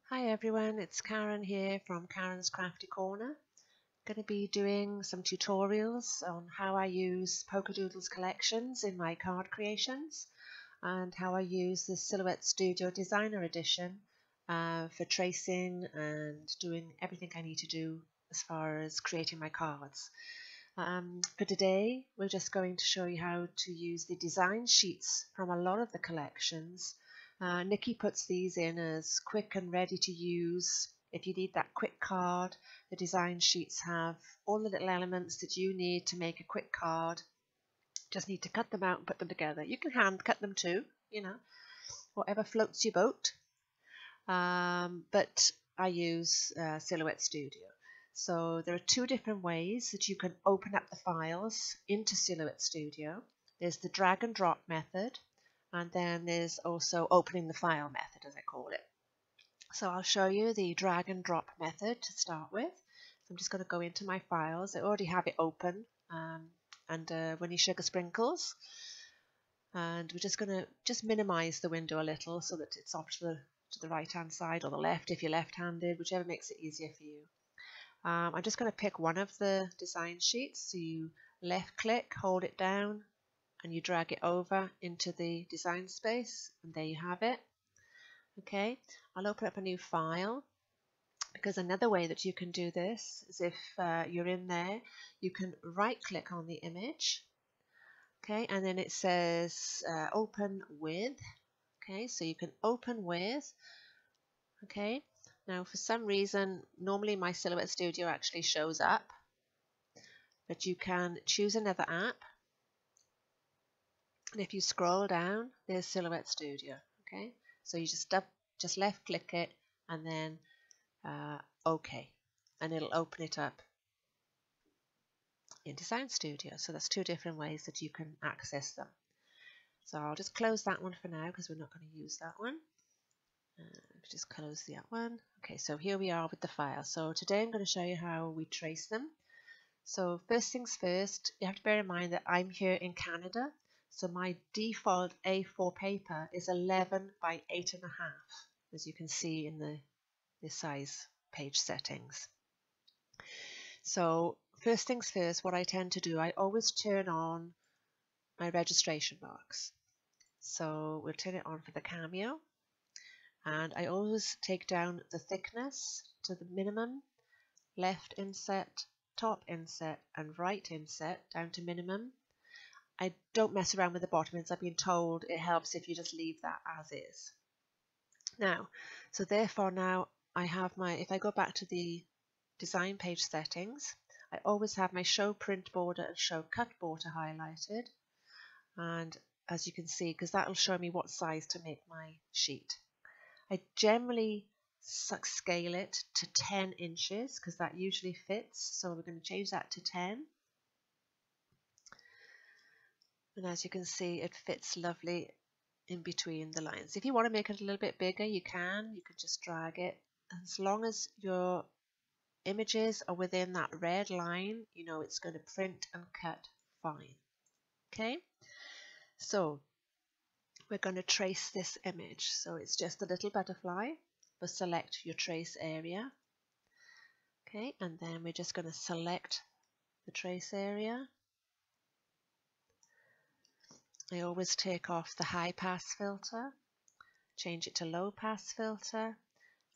Hi everyone, it's Karen here from Karen's Crafty Corner. Going to be doing some tutorials on how I use Polkadoodles collections in my card creations and how I use the Silhouette Studio Designer Edition for tracing and doing everything I need to do as far as creating my cards. For today, we're just going to show you how to use the design sheets from a lot of the collections. Nikki puts these in as quick and ready to use. If you need that quick card, the design sheets have all the little elements that you need to make a quick card. Just need to cut them out and put them together. You can hand cut them too, whatever floats your boat. But I use Silhouette Studio. So there are two different ways that you can open up the files into Silhouette Studio. There's the drag and drop method, and then there's also opening the file method, as I call it. So I'll show you the drag and drop method to start with. So I'm just going to go into my files. I already have it open, and Winnie Sugar Sprinkles. And we're just going to minimize the window a little so that it's off to the right hand side or the left if you're left-handed, whichever makes it easier for you. I'm just going to pick one of the design sheets. So you left click, hold it down, and you drag it over into the design space, and there you have it. Okay, I'll open up a new file, because another way that you can do this is if you're in there, you can right click on the image. Okay, and then it says open with. Okay, so you can open with. Okay, now for some reason, normally my Silhouette Studio actually shows up, but you can choose another app. And if you scroll down, there's Silhouette Studio. Okay, so you just left click it and then OK, and it'll open it up in Design Studio. So that's two different ways that you can access them. So I'll just close that one for now because we're not going to use that one. Just close that one. Okay, so here we are with the file. So today I'm going to show you how we trace them. So first things first, you have to bear in mind that I'm here in Canada. So my default A4 paper is 11 by 8.5, as you can see in the size page settings. So first things first, what I tend to do, I always turn on my registration box. So we'll turn it on for the Cameo. And I always take down the thickness to the minimum, left inset, top inset, and right inset down to minimum. I don't mess around with the bottom, as I've been told it helps if you just leave that as is. Now, so therefore now I have if I go back to the design page settings, I always have my show print border and show cut border highlighted. And as you can see, because that will show me what size to make my sheet. I generally scale it to 10 inches because that usually fits. So we're going to change that to 10. And as you can see, it fits lovely in between the lines. If you want to make it a little bit bigger, you can. You could just drag it. As long as your images are within that red line, you know it's going to print and cut fine. Okay, so we're going to trace this image. So it's just a little butterfly, but select your trace area. Okay, and then we're just going to select the trace area. I always take off the high pass filter, change it to low pass filter,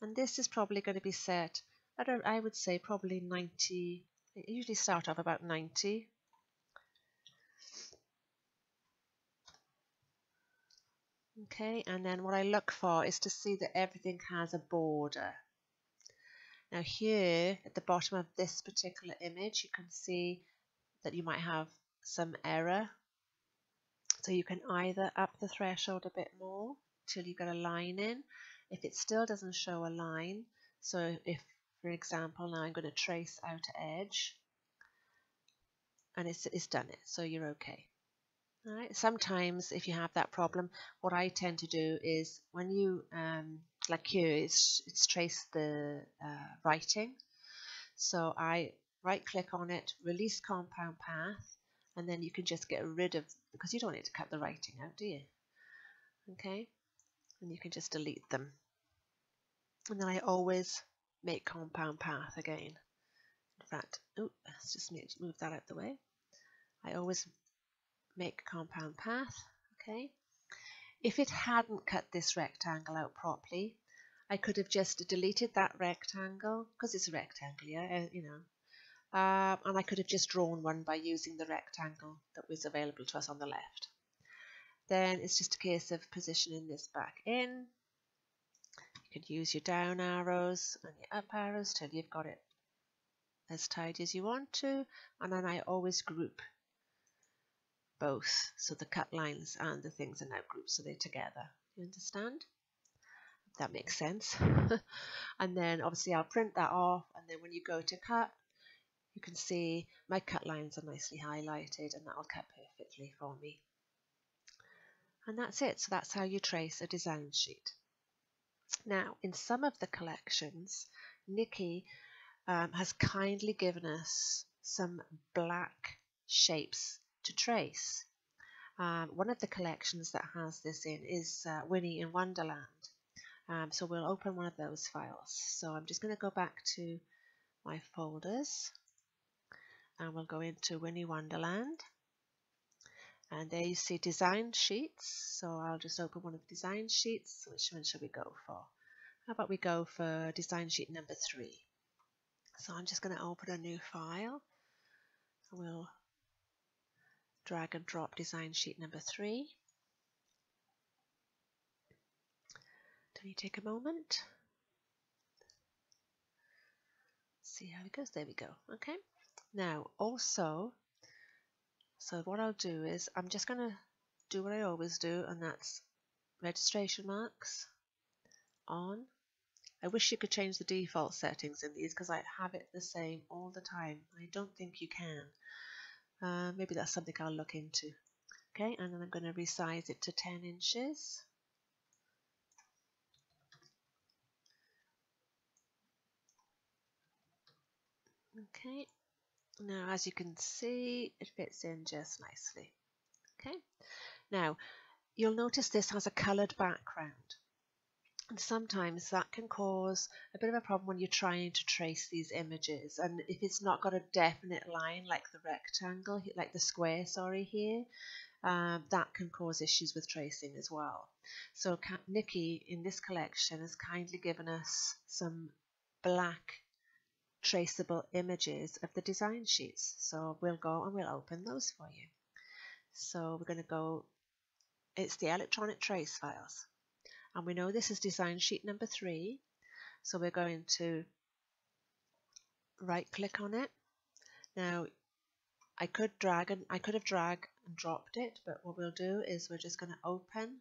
and this is probably going to be set at, I would say, probably 90. I usually start off about 90. Okay, and then what I look for is to see that everything has a border. Now here at the bottom of this particular image, you can see that you might have some error. So you can either up the threshold a bit more till you get a line in. If it still doesn't show a line, so if, for example, now I'm going to trace outer edge, and it's done it, so you're okay. All right. Sometimes if you have that problem, what I tend to do is when you, like here, it's traced the writing. So I right click on it, release compound path, and then you can just get rid of, because you don't need to cut the writing out, do you? Okay, and you can just delete them. And then I always make compound path again. In fact, let's just move that out the way. I always make compound path, okay? If it hadn't cut this rectangle out properly, I could have just deleted that rectangle, because it's a rectangle, yeah, and I could have just drawn one by using the rectangle that was available to us on the left. Then it's just a case of positioning this back in. You could use your down arrows and your up arrows till you've got it as tidy as you want to, and then I always group both, so the cut lines and the things are now grouped so they're together. You understand? That makes sense. And then obviously I'll print that off, and then when you go to cut, you can see my cut lines are nicely highlighted, and that'll cut perfectly for me. And that's it. So that's how you trace a design sheet. Now, in some of the collections, Nikki has kindly given us some black shapes to trace. One of the collections that has this in is Winnie in Wonderland. So we'll open one of those files. So I'm just going to go back to my folders, and we'll go into Winnie Wonderland. And there you see design sheets. So I'll just open one of the design sheets. Which one shall we go for? How about we go for design sheet number 3. So I'm just going to open a new file. We'll drag and drop design sheet number 3. Can you take a moment? See how it goes. There we go. Okay. Now also, so what I'll do is I'm just going to do what I always do, and that's registration marks on. I wish you could change the default settings in these because I have it the same all the time. I don't think you can. Maybe that's something I'll look into. Okay, and then I'm going to resize it to 10 inches. Okay, now as you can see, it fits in just nicely. Okay, now you'll notice this has a coloured background. And sometimes that can cause a bit of a problem when you're trying to trace these images. And if it's not got a definite line like the rectangle, like the square, sorry, here, that can cause issues with tracing as well. So Nikki in this collection has kindly given us some black traceable images of the design sheets. So we'll go and we'll open those for you. So we're going to go, it's the electronic trace files. And we know this is design sheet number 3. So we're going to right click on it. Now I could have dragged and dropped it, but what we'll do is we're just going to open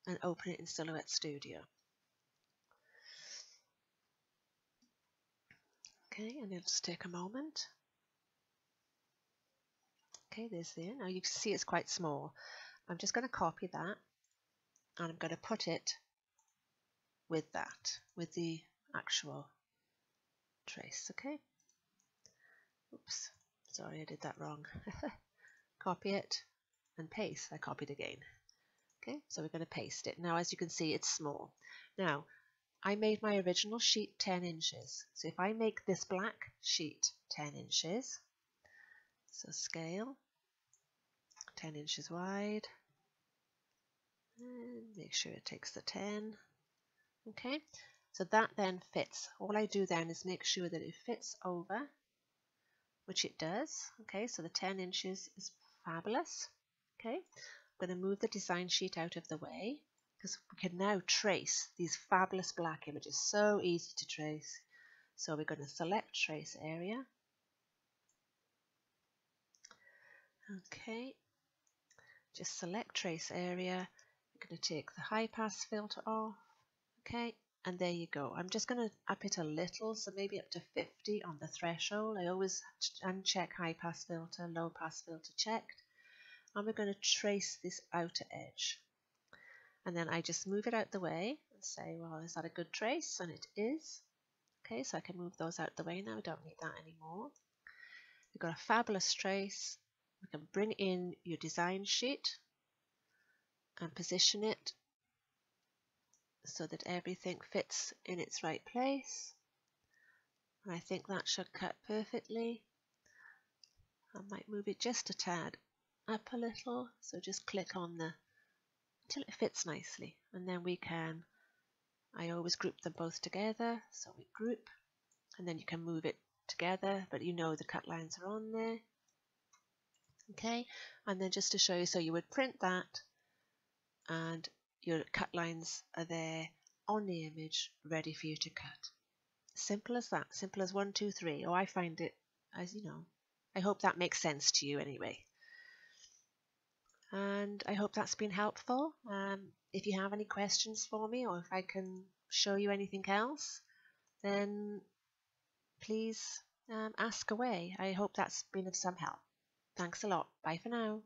it in Silhouette Studio. Okay, and it'll just take a moment. Okay, there's there. Now you can see it's quite small. I'm just going to copy that, and I'm going to put it with the actual trace. Okay. Oops, sorry, I did that wrong. Copy it and paste. I copied again. Okay, so we're going to paste it. Now, as you can see, it's small. Now, I made my original sheet 10 inches. So if I make this black sheet 10 inches, so scale, 10 inches wide, and make sure it takes the 10. Okay, so that then fits. All I do then is make sure that it fits over, which it does. Okay, so the 10 inches is fabulous. Okay, I'm going to move the design sheet out of the way because we can now trace these fabulous black images. So easy to trace. So we're going to select trace area. Okay, just select trace area. We're going to take the high pass filter off. Okay, and there you go. I'm just going to up it a little, so maybe up to 50 on the threshold. I always uncheck high pass filter, low pass filter checked. And we're going to trace this outer edge. And then I just move it out the way and say, well, is that a good trace? And it is. Okay, so I can move those out the way now. I don't need that anymore. We've got a fabulous trace. We can bring in your design sheet and position it so that everything fits in its right place. And I think that should cut perfectly. I might move it just a tad up a little, so just click on the until it fits nicely, and then we can, I always group them both together, so we group, and then you can move it together, but you know the cut lines are on there. Okay, and then just to show you, so you would print that and your cut lines are there on the image ready for you to cut. Simple as that, simple as 1, 2, 3. Oh, I find it, as you know, I hope that makes sense to you anyway. And I hope that's been helpful. If you have any questions for me, or if I can show you anything else, then please ask away. I hope that's been of some help. Thanks a lot. Bye for now.